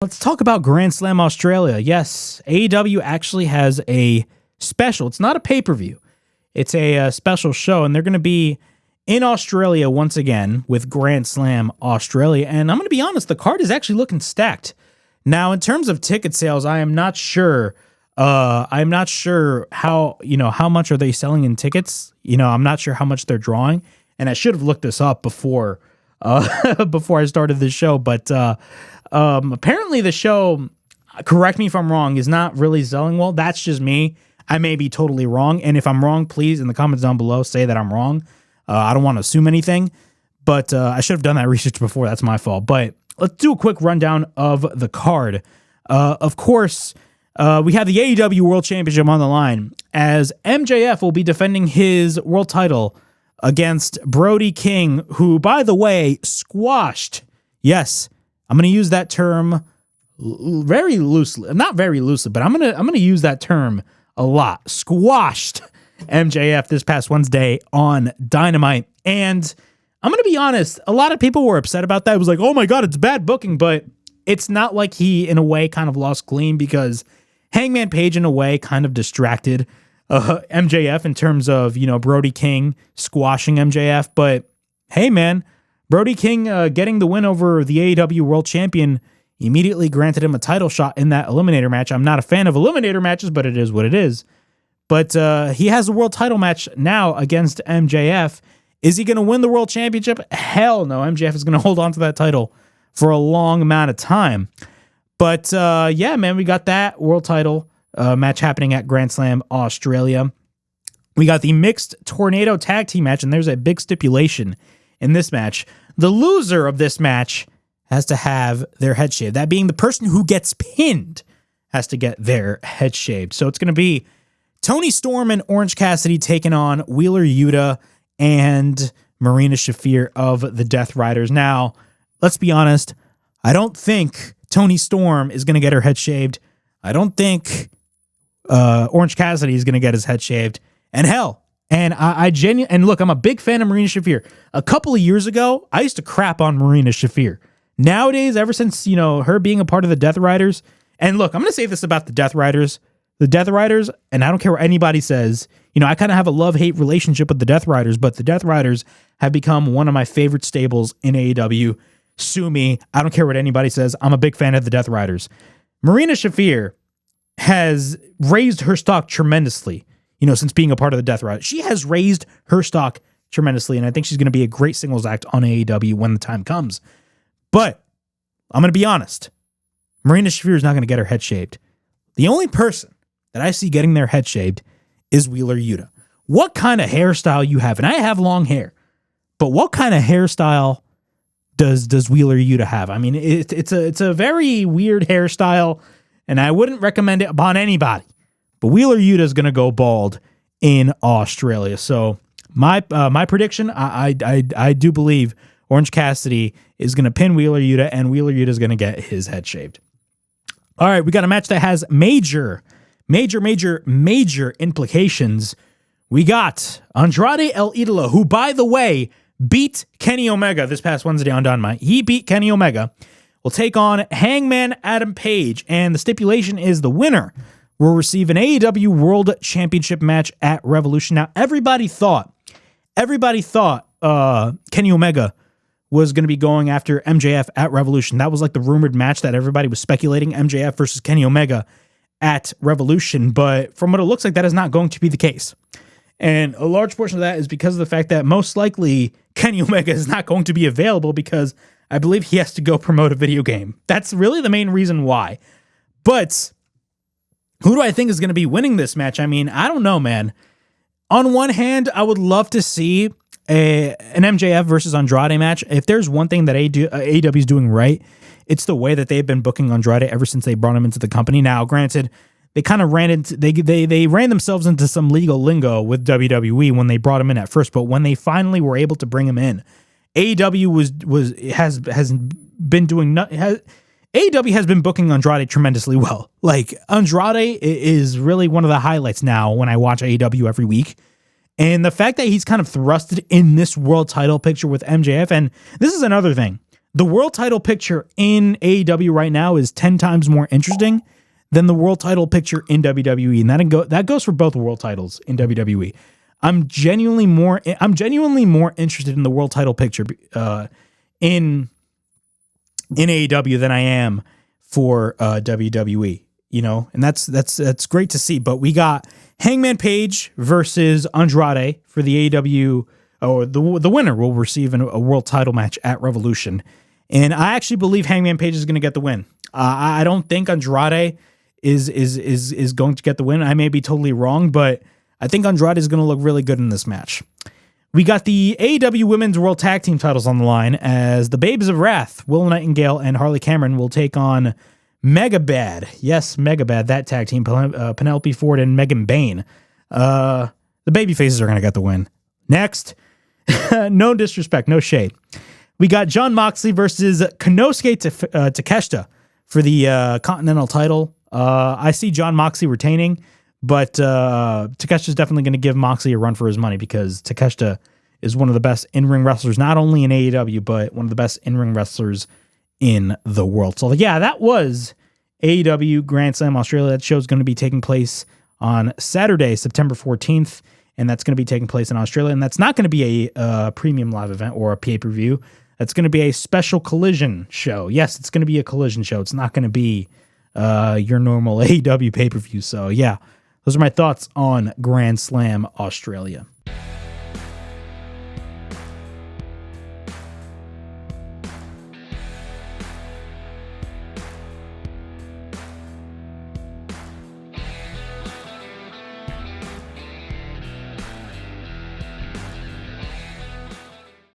Let's talk about Grand Slam Australia. Yes, AEW actually has a special. It's not a pay-per-view. It's a special show, and they're going to be in Australia once again with Grand Slam Australia. And I'm going to be honest, the card is actually looking stacked. Now, in terms of ticket sales, I am not sure. I'm not sure how much are they selling in tickets. I'm not sure how much they're drawing, and I should have looked this up before before I started this show. But apparently, the show, correct me if I'm wrong, is not really selling well. That's just me. I may be totally wrong, and if I'm wrong, please in the comments down below say that I'm wrong. I don't want to assume anything, but I should have done that research before. That's my fault. But let's do a quick rundown of the card. Of course, we have the AEW World Championship on the line, as MJF will be defending his world title against Brody King, who, by the way, squashed. Yes, I'm going to use that term very loosely. Not very loosely, but I'm going to use that term a lot. Squashed MJF this past Wednesday on Dynamite. And I'm going to be honest, a lot of people were upset about that. It was like, oh my God, it's bad booking. But it's not like he, in a way, kind of lost clean, because Hangman Page, in a way, kind of distracted MJF in terms of, Brody King squashing MJF. But hey, man, Brody King getting the win over the AEW World Champion immediately granted him a title shot in that Eliminator match. I'm not a fan of Eliminator matches, but it is what it is. But he has a world title match now against MJF. Is he going to win the world championship? Hell no. MJF is going to hold on to that title for a long amount of time. But yeah, man, we got that world title match happening at Grand Slam Australia. We got the mixed tornado tag team match, and there's a big stipulation in this match. The loser of this match has to have their head shaved. That being the person who gets pinned has to get their head shaved. So it's going to be Tony Storm and Orange Cassidy taking on Wheeler Yuta and Marina Shafir of the Death Riders. Now, let's be honest, I don't think Tony Storm is going to get her head shaved. I don't think Orange Cassidy is going to get his head shaved. And hell, and look, I'm a big fan of Marina Shafir. A couple of years ago, I used to crap on Marina Shafir. Nowadays, ever since, her being a part of the Death Riders, and look, I'm going to say this about the Death Riders. The Death Riders, and I don't care what anybody says, I kind of have a love-hate relationship with the Death Riders, but the Death Riders have become one of my favorite stables in AEW. Sue me. I don't care what anybody says. I'm a big fan of the Death Riders. Marina Shafir has raised her stock tremendously, since being a part of the Death Riders. She has raised her stock tremendously, and I think she's going to be a great singles act on AEW when the time comes. But I'm going to be honest. Marina Shafir is not going to get her head shaved. The only person that I see getting their head shaved is Wheeler Yuta. What kind of hairstyle you have? And I have long hair, but what kind of hairstyle does Wheeler Yuta have? I mean, it's a very weird hairstyle, and I wouldn't recommend it upon anybody. But Wheeler Yuta is going to go bald in Australia. So my prediction, I do believe Orange Cassidy is going to pin Wheeler Yuta, and Wheeler Yuta is going to get his head shaved. All right, we got a match that has major implications. We got Andrade El Idolo, who, by the way, beat Kenny Omega this past Wednesday on Dynamite. He beat Kenny Omega. Will take on Hangman Adam Page, and the stipulation is the winner will receive an AEW World Championship match at Revolution. Now, everybody thought Kenny Omega was going to be going after MJF at Revolution. That was like the rumored match that everybody was speculating, MJF versus Kenny Omega at Revolution. But from what it looks like, that is not going to be the case. And a large portion of that is because of the fact that most likely Kenny Omega is not going to be available, because I believe he has to go promote a video game. That's really the main reason why. But who do I think is going to be winning this match? I mean, I don't know, man. On one hand, I would love to see an MJF versus Andrade match. If there's one thing that AEW is doing right, it's the way that they've been booking Andrade ever since they brought him into the company. Now, granted, they kind of ran themselves into some legal lingo with WWE when they brought him in at first, but when they finally were able to bring him in, AEW has been booking Andrade tremendously well. Like, Andrade is really one of the highlights now when I watch AEW every week. And the fact that he's kind of thrusted in this world title picture with MJF, and this is another thing. the world title picture in AEW right now is 10 times more interesting than the world title picture in WWE. And that goes for both world titles in WWE. I'm genuinely more interested in the world title picture in AEW than I am for WWE, you know, and that's great to see. But we got Hangman Page versus Andrade for the AEW, or the winner will receive a world title match at Revolution. And I actually believe Hangman Page is going to get the win. I don't think Andrade is going to get the win. I may be totally wrong, but I think Andrade is going to look really good in this match. We got the AEW Women's World Tag Team titles on the line as the Babes of Wrath, Willow Nightingale and Harley Cameron, will take on Mega Bad. Yes, Mega Bad, that tag team, Penelope Ford and Megan Bayne. The baby faces are going to get the win. Next, no disrespect, no shade. We got Jon Moxley versus Konosuke Takeshita for the Continental title. I see Jon Moxley retaining, but Takeshita's definitely going to give Moxley a run for his money because Takeshita is one of the best in-ring wrestlers, not only in AEW, but one of the best in-ring wrestlers in the world. So yeah, that was AEW Grand Slam Australia. That show is going to be taking place on Saturday, September 14th, and that's going to be taking place in Australia. And that's not going to be a premium live event or a pay-per-view. That's going to be a special Collision show. Yes, it's going to be a Collision show. It's not going to be your normal AEW pay-per-view. So yeah, those are my thoughts on Grand Slam Australia.